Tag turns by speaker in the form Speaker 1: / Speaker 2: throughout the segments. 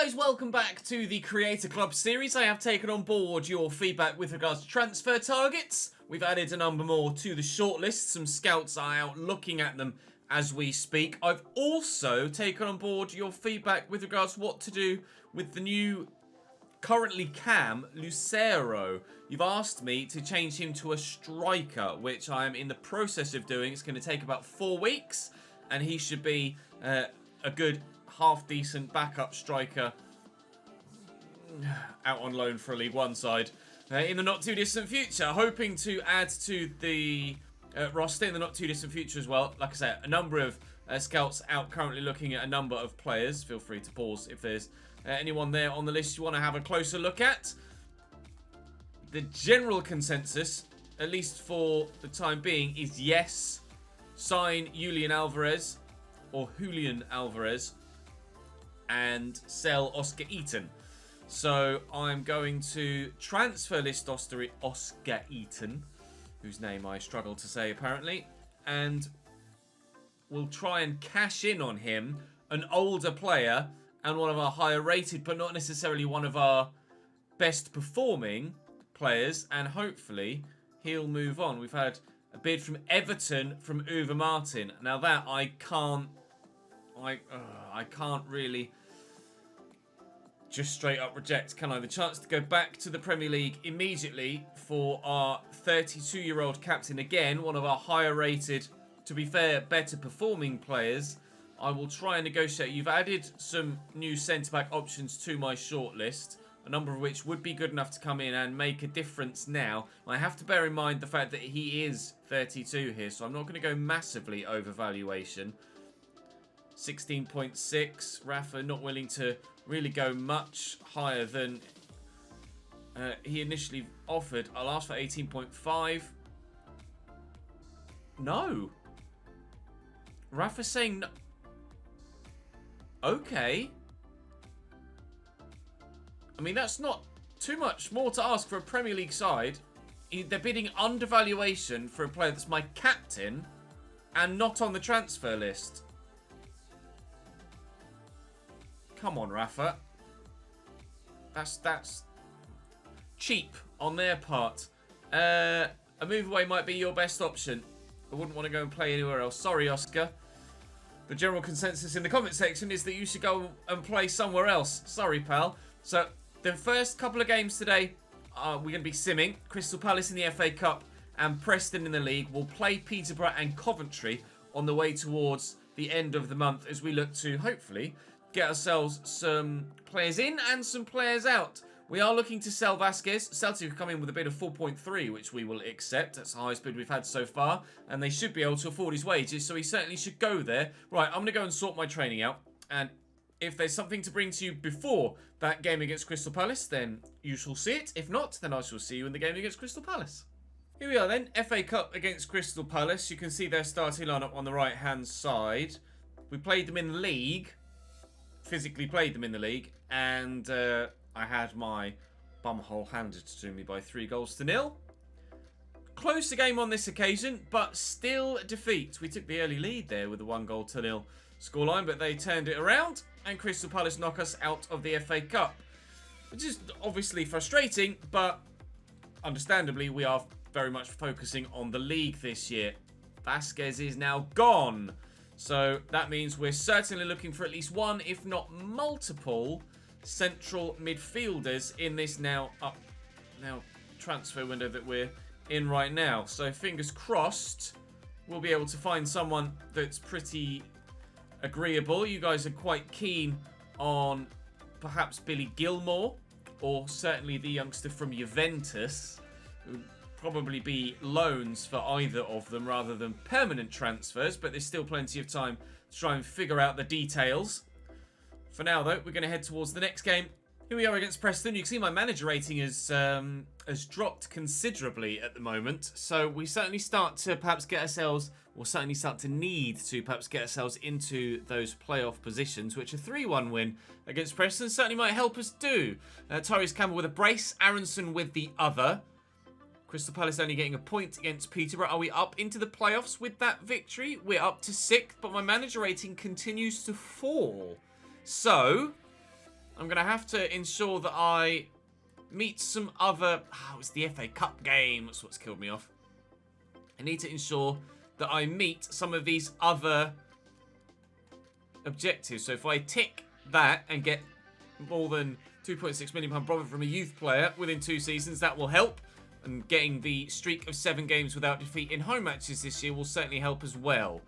Speaker 1: guys, welcome back to the Creator Club series. I have taken on board your feedback with regards to transfer targets. We've added a number more to the shortlist. Some scouts are out looking at them as we speak. I've also taken on board your feedback with regards to what to do with the new currently cam, Lucero. You've asked me to change him to a striker, which I am in the process of doing. It's going to take about 4 weeks, and he should be a good half-decent backup striker out on loan for a League One side in the not-too-distant future. Hoping to add to the roster in the not-too-distant future as well. Like I said, a number of scouts out currently looking at a number of players. Feel free to pause if there's anyone there on the list you want to have a closer look at. The general consensus, at least for the time being, is yes, sign Julian Alvarez and sell Oscar Eaton. So I'm going to transfer list Oscar Eaton, whose name I struggle to say apparently, and we'll try and cash in on him, an older player and one of our higher rated, but not necessarily one of our best performing players, and hopefully he'll move on. We've had a bid from Everton from Uwe Martin. Now that I can't really just straight up reject, can I? The chance to go back to the Premier League immediately for our 32-year-old captain, again, one of our higher rated, to be fair, better performing players. I will try and negotiate. You've added some new centre-back options to my shortlist, a number of which would be good enough to come in and make a difference now. I have to bear in mind the fact that he is 32 here, so I'm not going to go massively over valuation. 16.6. Rafa not willing to really go much higher than he initially offered. I'll ask for 18.5. No. Rafa's saying no. Okay. I mean, that's not too much more to ask for a Premier League side. They're bidding undervaluation for a player that's my captain and not on the transfer list. Come on, Rafa. That's cheap on their part. A move away might be your best option. I wouldn't want to go and play anywhere else. Sorry, Oscar. The general consensus in the comment section is that you should go and play somewhere else. Sorry, pal. So, the first couple of games today, we're going to be simming. Crystal Palace in the FA Cup and Preston in the league. We'll play Peterborough and Coventry on the way towards the end of the month as we look to, hopefully, get ourselves some players in and some players out. We are looking to sell Vasquez. Celtic have come in with a bid of 4.3, which we will accept. That's the highest bid we've had so far. And they should be able to afford his wages, so he certainly should go there. Right, I'm going to go and sort my training out. And if there's something to bring to you before that game against Crystal Palace, then you shall see it. If not, then I shall see you in the game against Crystal Palace. Here we are then, FA Cup against Crystal Palace. You can see their starting lineup on the right-hand side. We played them in the league. Physically played them in the league, and I had my bumhole handed to me by 3-0. Closer game on this occasion, but still defeat. We took the early lead there with a 1-0 scoreline, but they turned it around, and Crystal Palace knock us out of the FA Cup, which is obviously frustrating, but understandably we are very much focusing on the league this year. Vasquez is now gone. So that means we're certainly looking for at least one, if not multiple, central midfielders in this now transfer window that we're in right now. So fingers crossed we'll be able to find someone that's pretty agreeable. You guys are quite keen on perhaps Billy Gilmore, or certainly the youngster from Juventus, who probably be loans for either of them rather than permanent transfers, but there's still plenty of time to try and figure out the details. For now, though, we're going to head towards the next game. Here we are against Preston. You can see my manager rating has dropped considerably at the moment, so we certainly start to perhaps get ourselves, or certainly start to need to perhaps get ourselves into those playoff positions, which a 3-1 win against Preston certainly might help us do. Tyrese Campbell with a brace, Aronson with the other. Crystal Palace only getting a point against Peterborough. Are we up into the playoffs with that victory? We're up to 6th, but my manager rating continues to fall. So, I'm going to have to ensure that I meet some other... Oh, it's the FA Cup game. That's what's killed me off. I need to ensure that I meet some of these other objectives. So if I tick that and get more than £2.6 million profit from a youth player within 2 seasons, that will help. And getting the streak of 7 games without defeat in home matches this year will certainly help as well.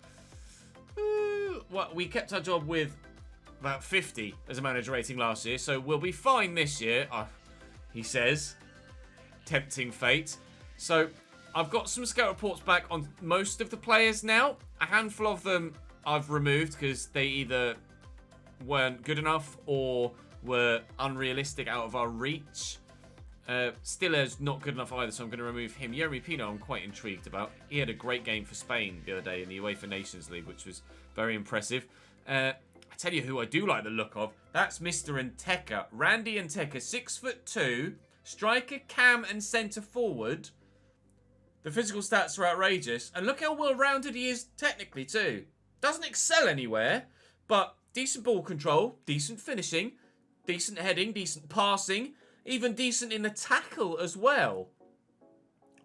Speaker 1: Well, we kept our job with about 50 as a manager rating last year, so we'll be fine this year, he says. Tempting fate. So, I've got some scout reports back on most of the players now. A handful of them I've removed because they either weren't good enough or were unrealistic out of our reach. Stiller's not good enough either, so I'm going to remove him. Yeremy Pino I'm quite intrigued about. He had a great game for Spain the other day in the UEFA Nations League, which was very impressive. I tell you who I do like the look of. That's Mr. Nteka. Randy Nteka, 6'2", striker, cam, and centre forward. The physical stats are outrageous, and look how well-rounded he is technically too. Doesn't excel anywhere, but decent ball control, decent finishing, decent heading, decent passing. Even decent in the tackle as well.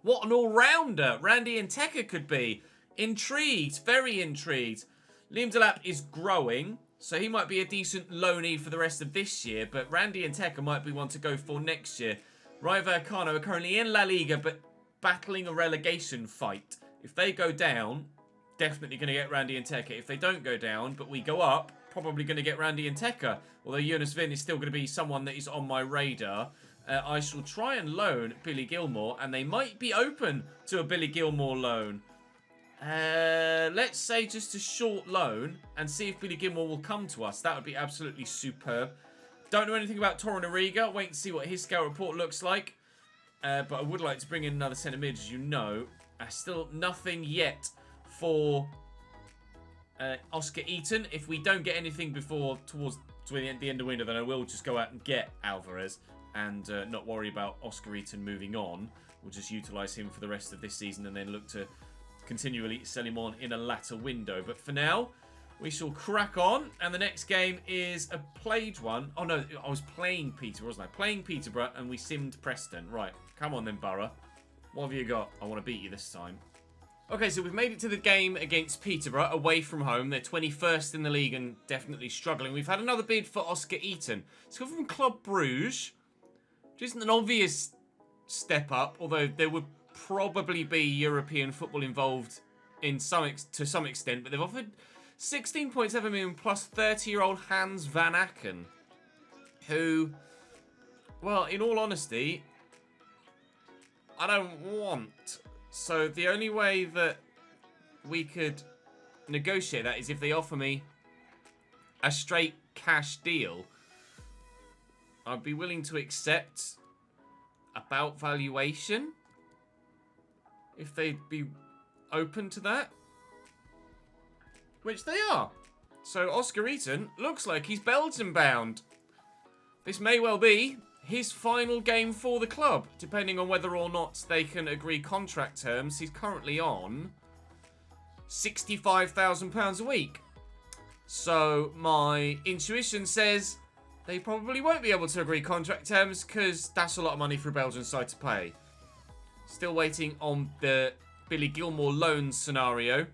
Speaker 1: What an all-rounder Randy Nteka could be. Intrigued. Very intrigued. Liam Delap is growing, so he might be a decent loanee for the rest of this year, but Randy Nteka might be one to go for next year. Rayo Vallecano are currently in La Liga, but battling a relegation fight. If they go down, definitely going to get Randy Nteka. If they don't go down, but we go up, probably going to get Randy Nteka. Although Jonas Vin is still going to be someone that is on my radar. I shall try and loan Billy Gilmore, and they might be open to a Billy Gilmore loan. Let's say just a short loan and see if Billy Gilmore will come to us. That would be absolutely superb. Don't know anything about Torunariga. Wait and see what his scout report looks like. But I would like to bring in another centre mid, as you know. Still nothing yet for Oscar Eaton. If we don't get anything before towards the end of the window, then I will just go out and get Alvarez and not worry about Oscar Eaton moving on. We'll just utilise him for the rest of this season and then look to continually sell him on in a latter window. But for now, we shall crack on. And the next game is a played one. Oh no, I was playing Peterborough, wasn't I? Playing Peterborough and we simmed Preston. Right, come on then, Borough. What have you got? I want to beat you this time. Okay, so we've made it to the game against Peterborough, away from home. They're 21st in the league and definitely struggling. We've had another bid for Oscar Eaton. It's come from Club Bruges, which isn't an obvious step up, although there would probably be European football involved to some extent. But they've offered 16.7 million plus 30-year-old Hans Van Aken, who, well, in all honesty, I don't want. So the only way that we could negotiate that is if they offer me a straight cash deal. I'd be willing to accept about valuation if they'd be open to that, which they are. So Oscar Eaton looks like he's Belgium bound. This may well be his final game for the club, depending on whether or not they can agree contract terms. He's currently on £65,000 a week. So my intuition says they probably won't be able to agree contract terms because that's a lot of money for a Belgian side to pay. Still waiting on the Billy Gilmore loan scenario.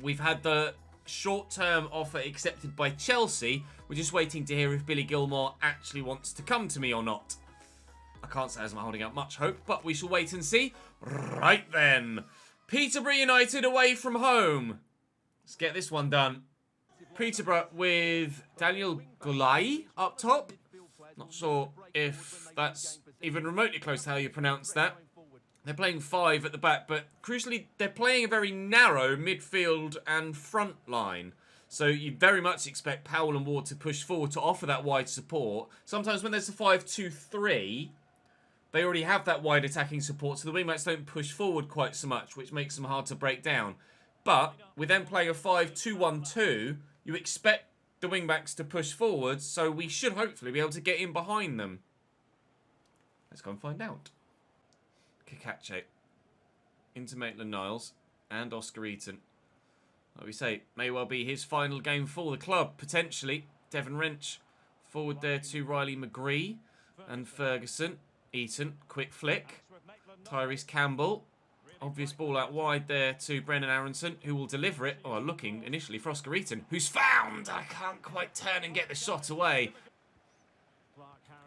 Speaker 1: We've had the short-term offer accepted by Chelsea. We're just waiting to hear if Billy Gilmore actually wants to come to me or not. I can't say as I'm holding out much hope, but we shall wait and see. Right then. Peterborough United away from home. Let's get this one done. Peterborough with Daniel Gulai up top. Not sure if that's even remotely close to how you pronounce that. They're playing 5 at the back, but crucially, they're playing a very narrow midfield and front line. So you very much expect Powell and Ward to push forward to offer that wide support. Sometimes when there's a 5-2-3, they already have that wide attacking support, so the wingbacks don't push forward quite so much, which makes them hard to break down. But with them playing a 5-2-1-2, you expect the wingbacks to push forward, so we should hopefully be able to get in behind them. Let's go and find out. Kakache into Maitland-Niles and Oscar Eaton. Like we say, may well be his final game for the club, potentially. Devon Wrench Forward there to Riley McGree and Ferguson. Eaton, quick flick. Tyrese Campbell. Obvious ball out wide there to Brendan Aronson, who will deliver it. Oh, looking initially for Oscar Eaton, who's found. I can't quite turn and get the shot away.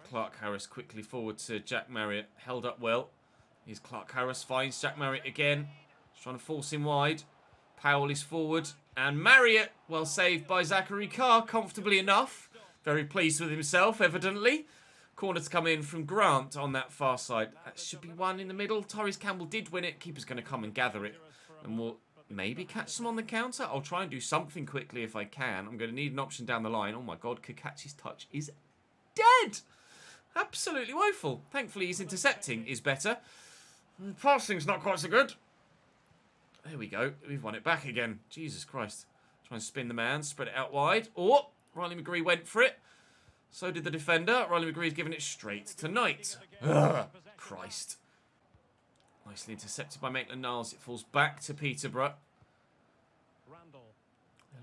Speaker 1: Clark Harris quickly forward to Jack Marriott. Held up well. Here's Clark Harris, finds Jack Marriott again. He's trying to force him wide. Powell is forward. And Marriott, well saved by Zachary Carr, comfortably enough. Very pleased with himself, evidently. Corner to come in from Grant on that far side. That should be one in the middle. Tyrese Campbell did win it. Keeper's going to come and gather it. And we'll maybe catch some on the counter. I'll try and do something quickly if I can. I'm going to need an option down the line. Oh my God, Kakachi's touch is dead. Absolutely woeful. Thankfully, his intercepting is better. Passing's not quite so good. There we go. We've won it back again. Jesus Christ. Try and spin the man. Spread it out wide. Oh, Riley McGree went for it. So did the defender. Riley McGree's given it straight to Knight. Ugh, Christ. Nicely intercepted by Maitland-Niles. It falls back to Peterborough.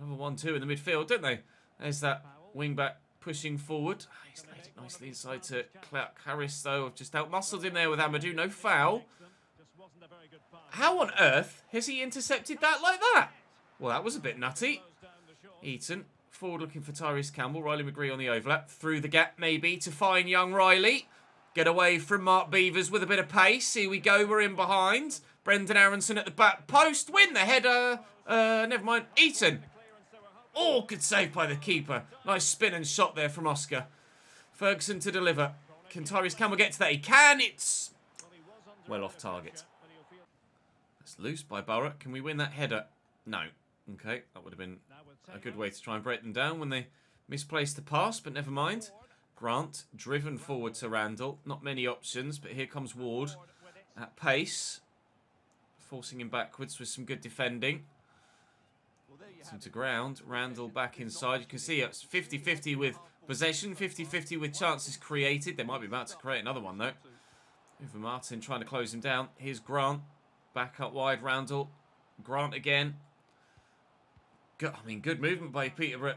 Speaker 1: Another 1-2 in the midfield, don't they? There's that wing-back pushing forward. He's laid it nicely inside to Clark Harris, though. I've just out-muscled him there with Amadou. No foul. How on earth has he intercepted that like that? Well, that was a bit nutty. Eaton. Forward looking for Tyrese Campbell. Riley McGree on the overlap. Through the gap, maybe, to find young Riley. Get away from Mark Beavers with a bit of pace. Here we go. We're in behind. Brendan Aronson at the back post. Win the header. Never mind. Eaton. Oh, good save by the keeper. Nice spin and shot there from Oscar. Ferguson to deliver. Can Tyrese Campbell get to that? He can. It's well off target. That's loose by Borough. Can we win that header? No. Okay, that would have been a good way to try and break them down when they misplaced the pass, but never mind. Grant, driven forward to Randall. Not many options, but here comes Ward at pace. Forcing him backwards with some good defending. To ground. Randall back inside. You can see it's 50-50 with possession, 50-50 with chances created. They might be about to create another one, though. Over Martin trying to close him down. Here's Grant. Back up wide, Randall. Grant again. Good movement by Peterborough,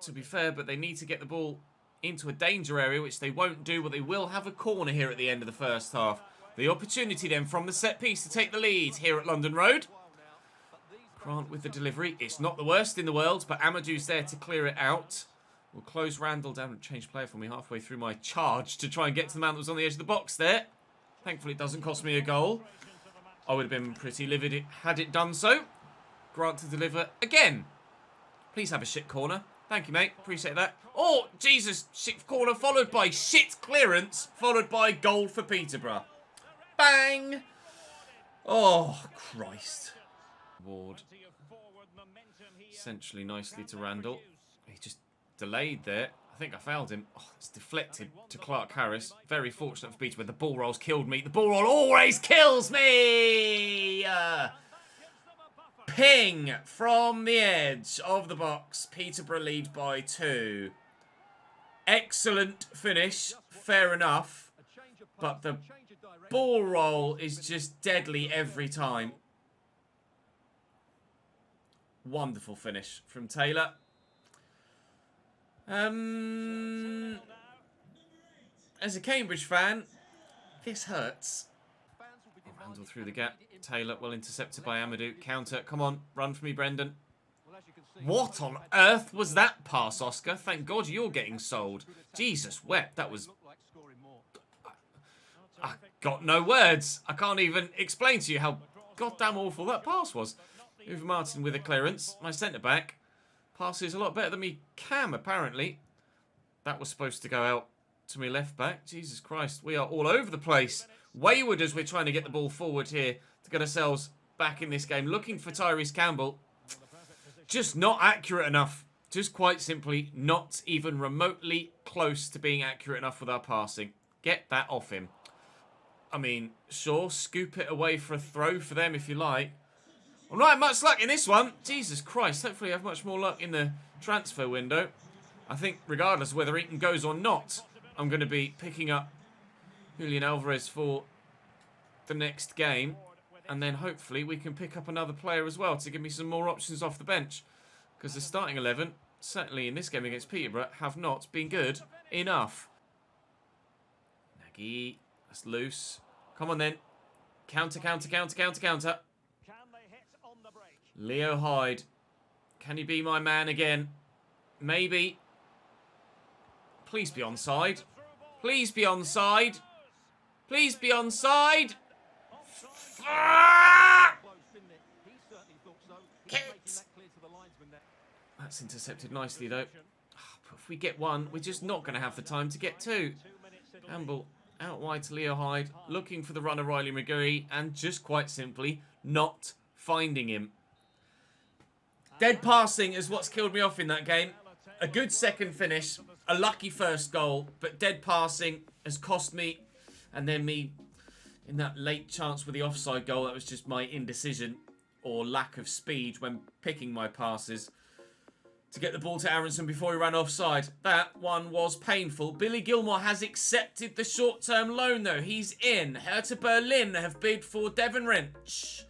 Speaker 1: to be fair, but they need to get the ball into a danger area, which they won't do, but they will have a corner here at the end of the first half. The opportunity then from the set piece to take the lead here at London Road. Grant with the delivery. It's not the worst in the world, but Amadou's there to clear it out. We'll close Randall down and change player for me halfway through my charge to try and get to the man that was on the edge of the box there. Thankfully, it doesn't cost me a goal. I would have been pretty livid had it done so. Grant to deliver again. Please have a shit corner. Thank you, mate. Appreciate that. Oh, Jesus. Shit corner followed by shit clearance. Followed by goal for Peterborough. Bang. Oh, Christ. Ward. Essentially nicely to Randall. He just delayed there. I think I fouled him. Oh, it's deflected to Clark Harris. Very fortunate for Peterborough. The ball roll's killed me. The ball roll always kills me. Ping from the edge of the box. Peterborough lead by 2. Excellent finish. Fair enough. But the ball roll is just deadly every time. Wonderful finish from Taylor. As a Cambridge fan, this hurts. Randall through the gap. Taylor well intercepted by Amadou. Counter. Come on. Run for me, Brendan. What on earth was that pass, Oscar? Thank God you're getting sold. Jesus wept. That was... I got no words. I can't even explain to you how goddamn awful that pass was. Uwe Martin with a clearance. My centre-back passes a lot better than me Cam, apparently. That was supposed to go out to me left-back. Jesus Christ. We are all over the place. Wayward as we're trying to get the ball forward here to get ourselves back in this game. Looking for Tyrese Campbell. Just not accurate enough. Just quite simply not even remotely close to being accurate enough with our passing. Get that off him. I mean, sure, scoop it away for a throw for them if you like. Well, not had much luck in this one. Jesus Christ. Hopefully I have much more luck in the transfer window. I think regardless of whether Eaton goes or not, I'm going to be picking up Julian Alvarez for the next game. And then hopefully we can pick up another player as well to give me some more options off the bench. Because the starting 11, certainly in this game against Peterborough, have not been good enough. Nagy, that's loose. Come on then. Counter, counter, counter, counter, counter. Leo Hyde. Can he be my man again? Maybe. Please be onside. Please be onside. Please be onside. That's intercepted nicely though. If we get one, we're just not going to have the time to get two. Campbell out wide to Leo Hyde, looking for the runner Riley McGurry, and just quite simply not finding him. Dead passing is what's killed me off in that game. A good second finish, a lucky first goal, but dead passing has cost me. And then me, in that late chance with the offside goal, that was just my indecision or lack of speed when picking my passes to get the ball to Aronson before he ran offside. That one was painful. Billy Gilmore has accepted the short-term loan, though. He's in. Hertha Berlin have bid for Devon Wrench.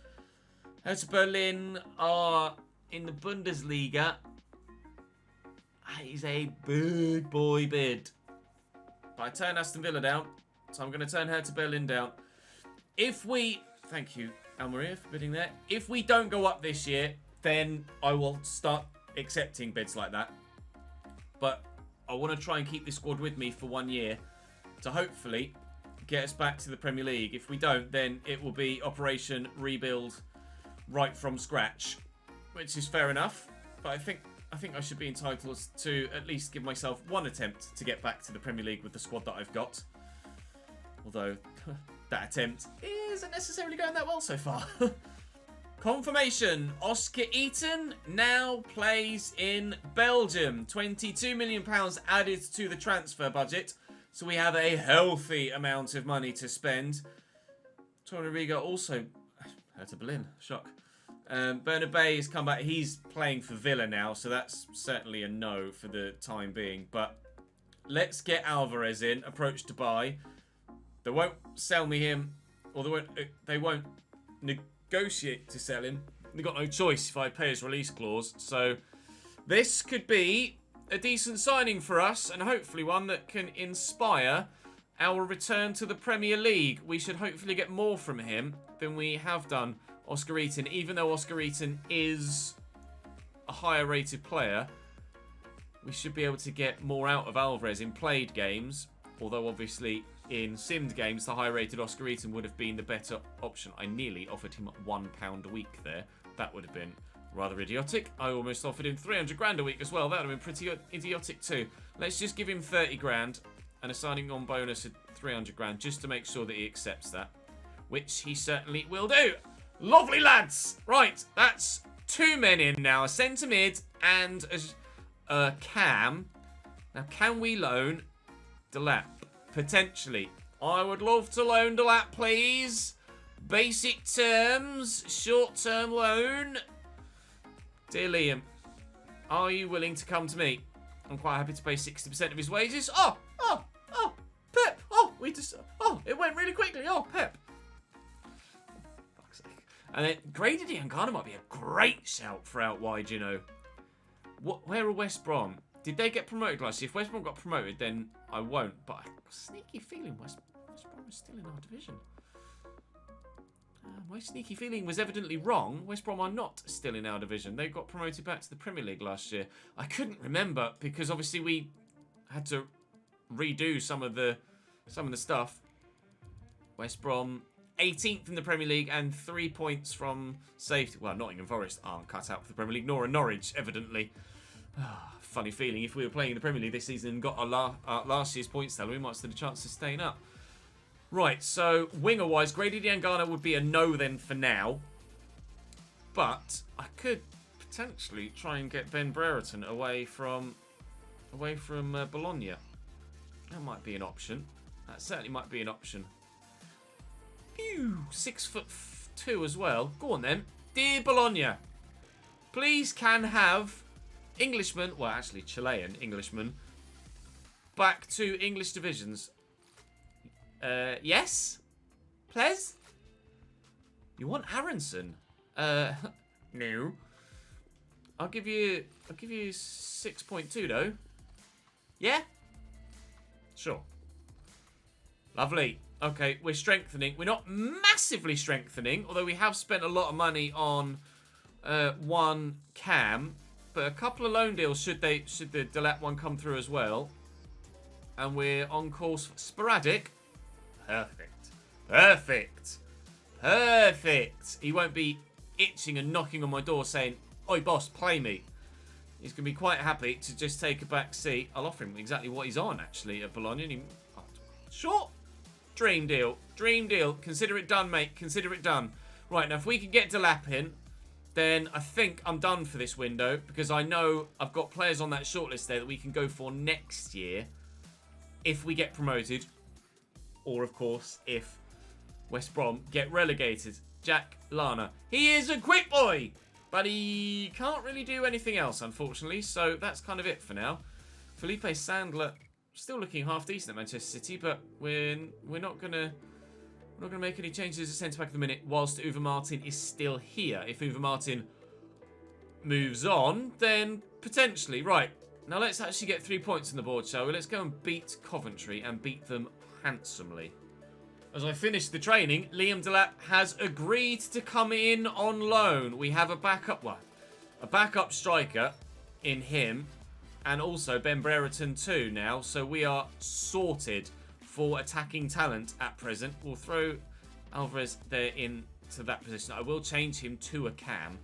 Speaker 1: Hertha Berlin are in the Bundesliga. That is a big boy bid. But I turn Aston Villa down, so I'm going to turn Hertha Berlin down. If we... Thank you, Almeria, for bidding there. If we don't go up this year, then I will start accepting bids like that. But I want to try and keep this squad with me for 1 year to hopefully get us back to the Premier League. If we don't, then it will be Operation Rebuild right from scratch, which is fair enough. But I think I should be entitled to at least give myself one attempt to get back to the Premier League with the squad that I've got. Although that attempt isn't necessarily going that well so far. Confirmation, Oscar Eaton now plays in Belgium. £22 million added to the transfer budget. So we have a healthy amount of money to spend. Torreira also... Hertha Berlin, shock. Bernard Bay has come back. He's playing for Villa now, so that's certainly a no for the time being. But let's get Alvarez in. Approach to buy. They won't sell me him, or they won't negotiate to sell him. They've got no choice if I pay his release clause. So this could be a decent signing for us, and hopefully one that can inspire our return to the Premier League. We should hopefully get more from him than we have done Oscar Eaton. Even though Oscar Eaton is a higher rated player, we should be able to get more out of Alvarez in played games. Although obviously in simmed games, the higher rated Oscar Eaton would have been the better option. I nearly offered him £1 a week there. That would have been rather idiotic. I almost offered him 300 grand a week as well. That would have been pretty idiotic too. Let's just give him 30 grand and a signing on bonus of 300 grand just to make sure that he accepts that, which he certainly will do. Lovely, lads. Right, that's 2 men in now. A centre mid and a cam. Now, can we loan Delap? Potentially. I would love to loan Delap, please. Basic terms. Short-term loan. Dear Liam, are you willing to come to me? I'm quite happy to pay 60% of his wages. Oh, Pep. It went really quickly. Oh, Pep. Fuck's sake. And then Grady Diangana might be a great shout for out wide, you know. Where are West Brom? Did they get promoted last year? If West Brom got promoted, then I won't. But I've got a sneaky feeling West Brom is still in our division. My sneaky feeling was evidently wrong. West Brom are not still in our division. They got promoted back to the Premier League last year. I couldn't remember because obviously we had to redo some of the stuff. West Brom 18th in the Premier League and 3 points from safety. Well, Nottingham Forest aren't cut out for the Premier League, nor are Norwich, evidently. Funny feeling. If we were playing in the Premier League this season and got our last year's points tally, we might stand a chance of staying up. Right, so winger-wise, Grady Diangana would be a no then for now. But I could potentially try and get Ben Brereton away from Bologna. That might be an option. That certainly might be an option. Ew, 6'2" as well. Go on then. Dear Bologna, please can have Englishman, well actually Chilean Englishman, back to English divisions. Yes? Please? You want Aronson? No. I'll give you 6.2 though. Yeah? Sure. Lovely. Okay, we're strengthening. We're not massively strengthening, although we have spent a lot of money on one cam. But a couple of loan deals should the Delap one come through as well. And we're on course for sporadic. Perfect. Perfect. Perfect. He won't be itching and knocking on my door saying, "Oi, boss, play me." He's going to be quite happy to just take a back seat. I'll offer him exactly what he's on, actually, at Bologna. Sure. Dream deal. Dream deal. Consider it done, mate. Consider it done. Right, now, if we can get Delap in, then I think I'm done for this window, because I know I've got players on that shortlist there that we can go for next year if we get promoted, or, of course, if West Brom get relegated. Jack Lana. He is a quick boy, but he can't really do anything else, unfortunately, so that's kind of it for now. Felipe Sandler still looking half decent at Manchester City, but we're not gonna make any changes at centre back at the minute whilst Uwe Martin is still here. If Uwe Martin moves on, then potentially. Right, now let's actually get 3 points on the board, shall we? Let's go and beat Coventry and beat them handsomely. As I finish the training, Liam Delap has agreed to come in on loan. We have a backup striker in him, and also Ben Brereton too now. So we are sorted for attacking talent at present. We'll throw Alvarez there into that position. I will change him to a cam.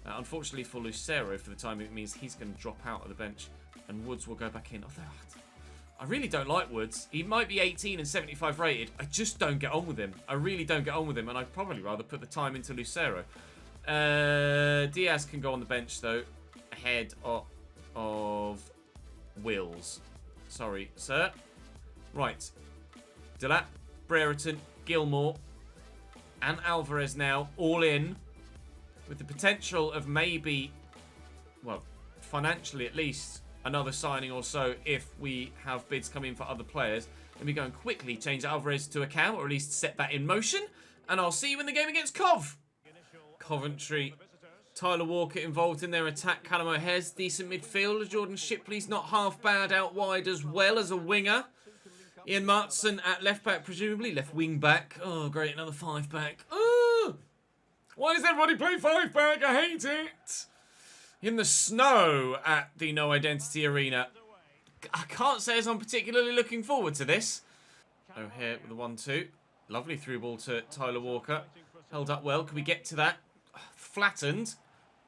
Speaker 1: Unfortunately for Lucero, for the time, it means he's going to drop out of the bench, and Woods will go back in. I really don't like Woods. He might be 18 and 75 rated. I just don't get on with him. I really don't get on with him, and I'd probably rather put the time into Lucero. Diaz can go on the bench, though, ahead of Wills. Sorry, sir. Right. Delap, Brereton, Gilmore, and Alvarez now all in, with the potential of maybe, well, financially at least, another signing or so if we have bids come in for other players. Let me go and quickly change Alvarez to a cam, or at least set that in motion, and I'll see you in the game against Coventry. Tyler Walker involved in their attack. Callum O'Hare's decent midfielder. Jordan Shipley's not half bad out wide as well as a winger. Ian Martson at left back, presumably. Left wing back. Oh, great, another 5 back. Oh! Why does everybody play 5 back? I hate it. In the snow at the No Identity Arena. I can't say as I'm particularly looking forward to this. O'Hare with the 1-2. Lovely through ball to Tyler Walker. Held up well. Can we get to that? Flattened.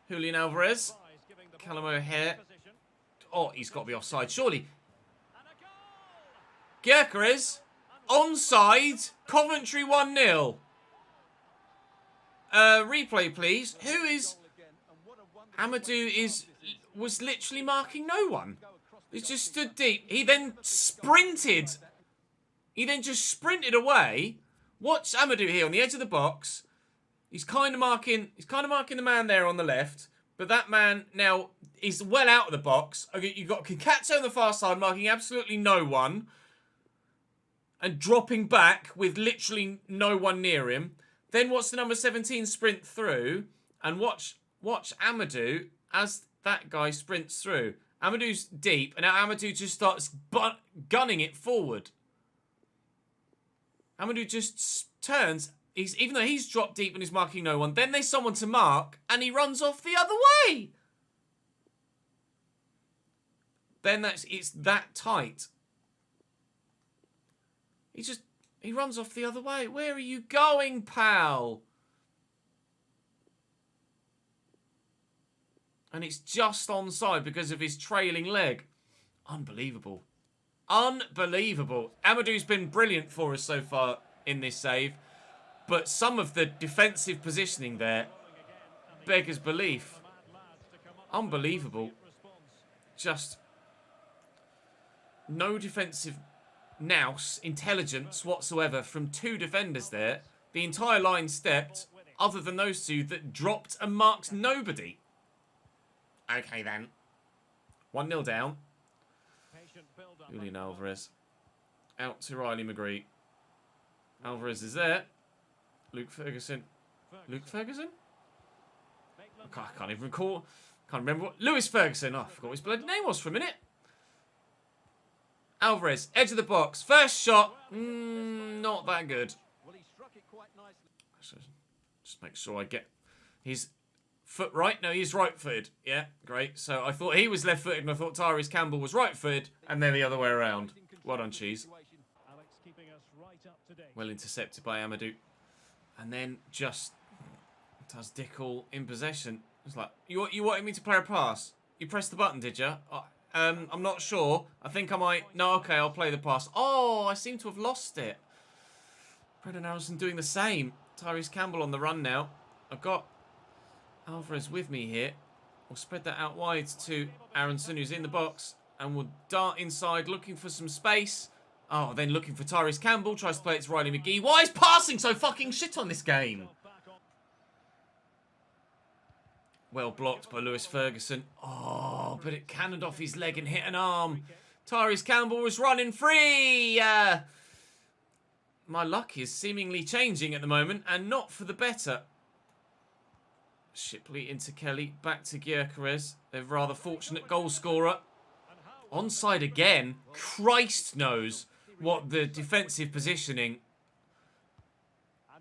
Speaker 1: Julian Alvarez. Callum O'Hare. Oh, he's got to be offside, surely. Gyökeres. Onside. Coventry 1-0. Replay, please. Who is... Amadou was literally marking no one. He just stood deep. He then sprinted. He then just sprinted away. Watch Amadou here on the edge of the box. He's kind of marking the man there on the left, but that man now is well out of the box. Okay, you've got Kikatso on the far side marking absolutely no one, and dropping back with literally no one near him. Then watch the number 17 sprint through, and watch Amadou as that guy sprints through. Amadou's deep, and now Amadou just starts gunning it forward. Amadou just turns. Even though he's dropped deep and he's marking no one, then there's someone to mark, and he runs off the other way. Then it's that tight. He runs off the other way. Where are you going, pal? And it's just onside because of his trailing leg. Unbelievable. Unbelievable. Amadou's been brilliant for us so far in this save. But some of the defensive positioning there beggars belief. Unbelievable. Just no defensive nous, intelligence whatsoever from 2 defenders there. The entire line stepped, other than those 2 that dropped and marked nobody. Okay then. 1-0 down. Julian Alvarez. Out to Riley McGree. Alvarez is there. Luke Ferguson. Luke Ferguson? I can't even recall. Can't remember what. Lewis Ferguson. Oh, I forgot what his bloody name was for a minute. Alvarez, edge of the box. First shot. Not that good. Just make sure I get his foot right. No, he's right-footed. Yeah, great. So I thought he was left-footed and I thought Tyrese Campbell was right-footed and then the other way around. Well done, Cheese. Well intercepted by Amadou. And then just does Dickel in possession. It's like, you wanted me to play a pass? You pressed the button, did you? I'm not sure. I think I might... No, okay, I'll play the pass. Oh, I seem to have lost it. Brendan Harrison doing the same. Tyrese Campbell on the run now. I've got Alvarez with me here. We'll spread that out wide to Aronson, who's in the box. And we'll dart inside, looking for some space. Oh, then looking for Tyrese Campbell. Tries to play it to Riley McGee. Why is passing so fucking shit on this game? Well blocked by Lewis Ferguson. Oh, but it cannoned off his leg and hit an arm. Tyrese Campbell was running free. My luck is seemingly changing at the moment, and not for the better. Shipley into Kelly. Back to Gyökeres. They're rather fortunate goal scorer. Onside again. Christ knows what the defensive positioning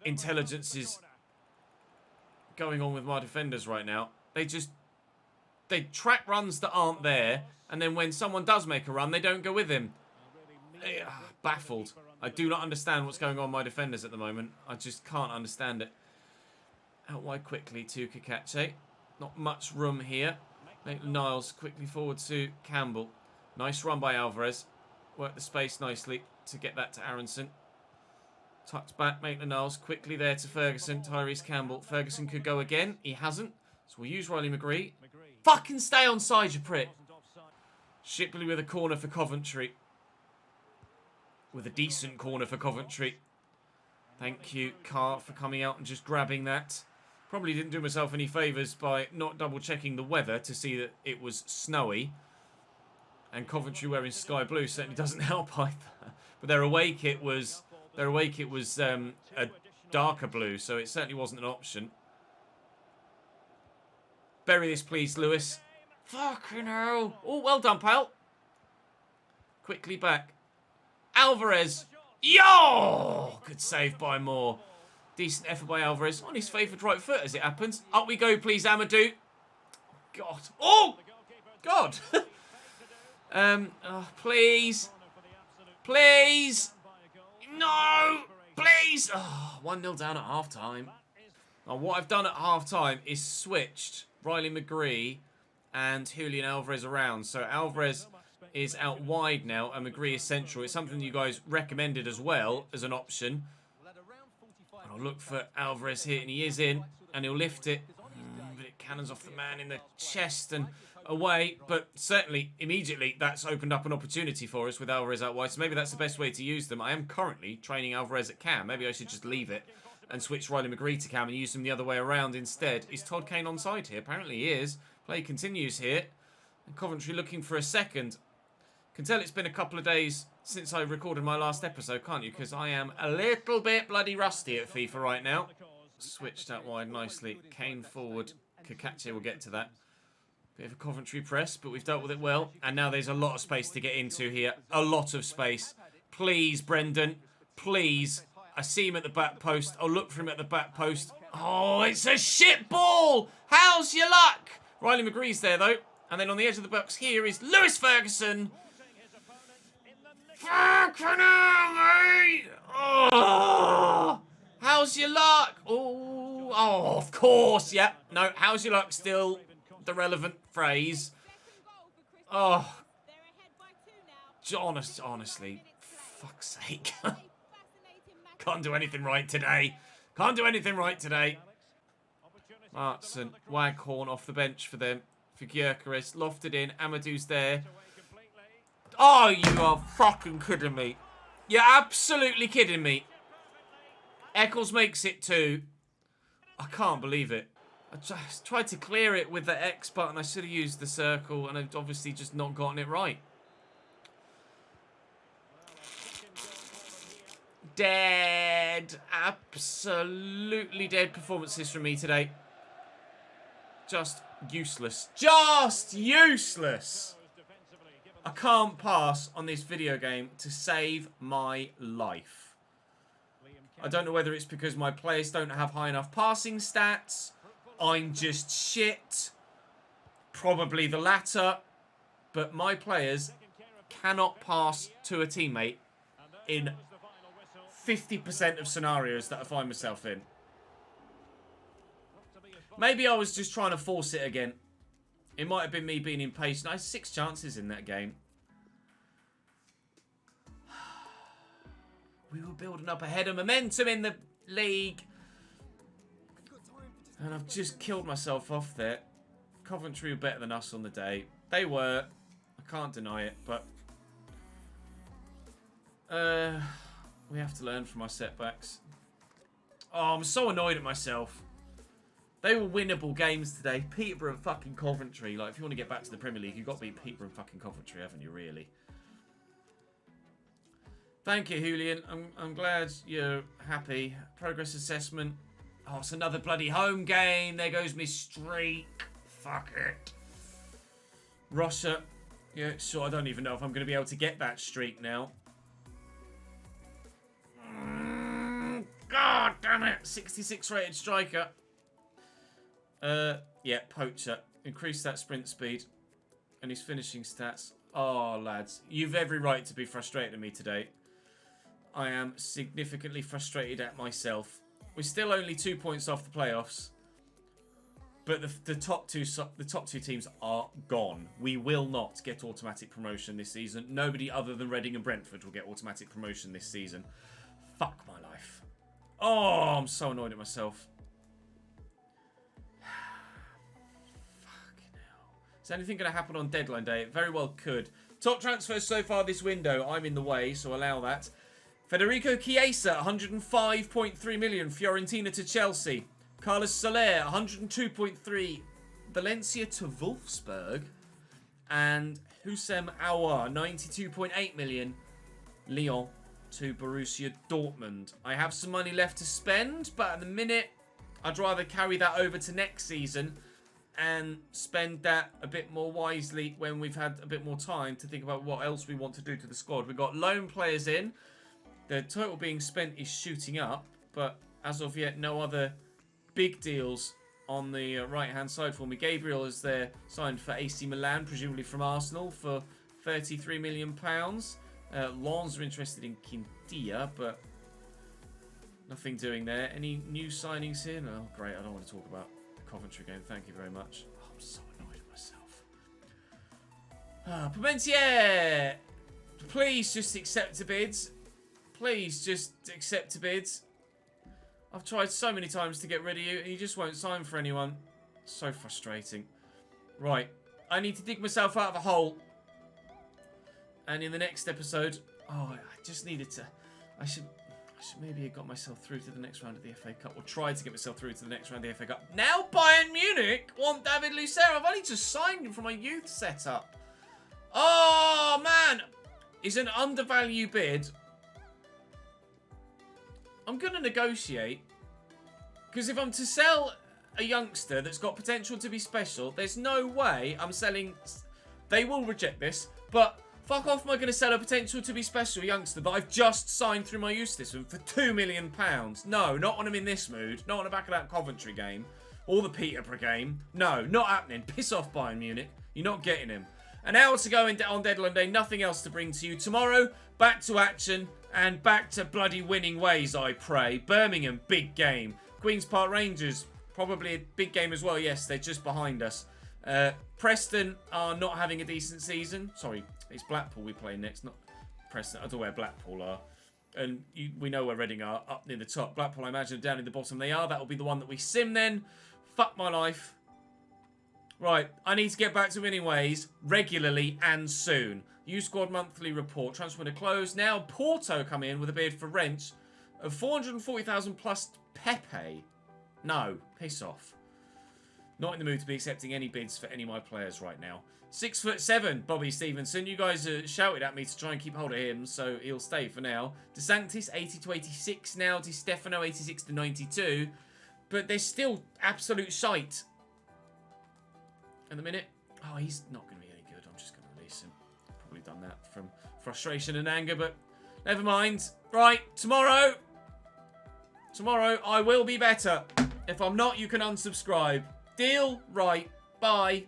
Speaker 1: intelligence is going on with my defenders right now. They track runs that aren't there, and then when someone does make a run, they don't go with him. Baffled. I do not understand what's going on with my defenders at the moment. I just can't understand it. Out wide quickly to Kakache. Not much room here. Niles quickly forward to Campbell. Nice run by Alvarez. Worked the space nicely to get that to Aronson. Tucked back, Maitland-Niles quickly there to Ferguson. Tyrese Campbell. Ferguson could go again. He hasn't. So we'll use Riley McGree. Fucking stay on side, you prick. Shipley with a corner for Coventry. With a decent corner for Coventry. Thank you, Carr, for coming out and just grabbing that. Probably didn't do myself any favours by not double-checking the weather to see that it was snowy. And Coventry wearing sky blue certainly doesn't help either. But their away kit was a darker blue, so it certainly wasn't an option. Bury this, please, Lewis. Fucking hell. Oh, well done, pal. Quickly back. Alvarez. Yo! Good save by Moore. Decent effort by Alvarez. On his favoured right foot, as it happens. Up we go, please, Amadou. God. Oh! God. Please. Please. No! Please! Oh, 1-0 down at half-time. Now, what I've done at half-time is switched Riley McGree and Julian Alvarez around. So Alvarez is out wide now and McGree is central. It's something you guys recommended as well as an option. And I'll look for Alvarez here, and he is in, and he'll lift it. But it cannons off the man in the chest and away. But certainly, immediately, that's opened up an opportunity for us with Alvarez out wide. So maybe that's the best way to use them. I am currently training Alvarez at cam. Maybe I should just leave it and switch Riley McGree to cam and use him the other way around instead. Is Todd Kane onside here? Apparently he is. Play continues here. And Coventry looking for a second. Can tell it's been a couple of days since I recorded my last episode, can't you? Because I am a little bit bloody rusty at FIFA right now. Switched out wide nicely. Kane forward. Kakache will get to that. Bit of a Coventry press, but we've dealt with it well. And now there's a lot of space to get into here. A lot of space. Please, Brendan. Please. I see him at the back post. I'll look for him at the back post. Oh, it's a shit ball. How's your luck? Riley McGree's there, though. And then on the edge of the box here is Lewis Ferguson. Fucking hell, mate. Oh, how's your luck? Oh, of course. Yeah. No, how's your luck still the relevant phrase. Oh. Honestly. Fuck's sake. Can't do anything right today. Can't do anything right today. Martson, Waghorn off the bench for them. For Gyökeres, lofted in. Amadou's there. Oh, you are fucking kidding me. You're absolutely kidding me. Eccles makes it 2. I can't believe it. I just tried to clear it with the X button. I should have used the circle, and I've obviously just not gotten it right. Dead. Absolutely dead performances from me today. Just useless. Just useless. I can't pass on this video game to save my life. I don't know whether it's because my players don't have high enough passing stats. I'm just shit. Probably the latter. But my players cannot pass to a teammate in 50% of scenarios that I find myself in. Maybe I was just trying to force it again. It might have been me being impatient. I had 6 chances in that game. We were building up a head of momentum in the league. And I've just killed myself off there. Coventry were better than us on the day. They were. I can't deny it, but... we have to learn from our setbacks. Oh, I'm so annoyed at myself. They were winnable games today. Peterborough and fucking Coventry. Like, if you want to get back to the Premier League, you've got to beat Peterborough and fucking Coventry, haven't you, really? Thank you, Julian. I'm glad you're happy. Progress assessment. Oh, it's another bloody home game. There goes me streak. Fuck it. Russia. Yeah, sure. I don't even know if I'm going to be able to get that streak now. God damn it. 66 rated striker. Yeah, poacher. Increase that sprint speed. And his finishing stats. Oh, lads. You've every right to be frustrated at me today. I am significantly frustrated at myself. We're still only 2 points off the playoffs. But the top two teams are gone. We will not get automatic promotion this season. Nobody other than Reading and Brentford will get automatic promotion this season. Fuck my life. Oh, I'm so annoyed at myself. Fucking hell. Is anything going to happen on deadline day? It very well could. Top transfers so far this window. I'm in the way, so allow that. Federico Chiesa, 105.3 million. Fiorentina to Chelsea. Carlos Soler, 102.3. Valencia to Wolfsburg. And Houssem Aouar, 92.8 million. Lyon to Borussia Dortmund. I have some money left to spend, but at the minute, I'd rather carry that over to next season and spend that a bit more wisely when we've had a bit more time to think about what else we want to do to the squad. We've got loan players in. The total being spent is shooting up, but as of yet, no other big deals on the right-hand side for me. Gabriel is there, signed for AC Milan, presumably from Arsenal, for £33 million. Lens are interested in Quintilla, but nothing doing there. Any new signings here? No, great. I don't want to talk about the Coventry game. Thank you very much. Oh, I'm so annoyed at myself. Parmentier! Please just accept the bids. Please just accept the bids. I've tried so many times to get rid of you, and you just won't sign for anyone. So frustrating. Right. I need to dig myself out of a hole. And in the next episode... Oh, I just needed to... I should maybe have got myself through to the next round of the FA Cup. Or tried to get myself through to the next round of the FA Cup. Now Bayern Munich want David Lucero. I've only just signed him from my youth setup. Oh, man. It's an undervalued bid. I'm going to negotiate. Because if I'm to sell a youngster that's got potential to be special, there's no way I'm selling... They will reject this, but fuck off am I going to sell a potential to be special youngster that I've just signed through my youth system for £2 million? No, not when I'm in this mood. Not on the back of that Coventry game. Or the Peterborough game. No, not happening. Piss off, Bayern Munich. You're not getting him. An hour to go on deadline day. Nothing else to bring to you. Tomorrow, back to action. And back to bloody winning ways, I pray. Birmingham, big game. Queen's Park Rangers, probably a big game as well. Yes, they're just behind us. Preston are not having a decent season. Sorry, it's Blackpool we play next, not Preston. I don't know where Blackpool are. And we know where Reading are, up near the top. Blackpool, I imagine, down in the bottom. They are. That will be the one that we sim then. Fuck my life. Right, I need to get back to winning ways regularly and soon. U-Squad monthly report. Transfer window closed. Now Porto come in with a bid for rent of 440,000 plus Pepe. No, piss off. Not in the mood to be accepting any bids for any of my players right now. 6'7", Bobby Stevenson. You guys shouted at me to try and keep hold of him, so he'll stay for now. DeSantis, 80 to 86 now. Di Stefano, 86 to 92. But they're still absolute shite. At the minute. Oh, he's not going to be any good. I'm just going to release him. Probably have done that from frustration and anger, but never mind. Right, tomorrow I will be better. If I'm not, you can unsubscribe. Deal? Right. Bye.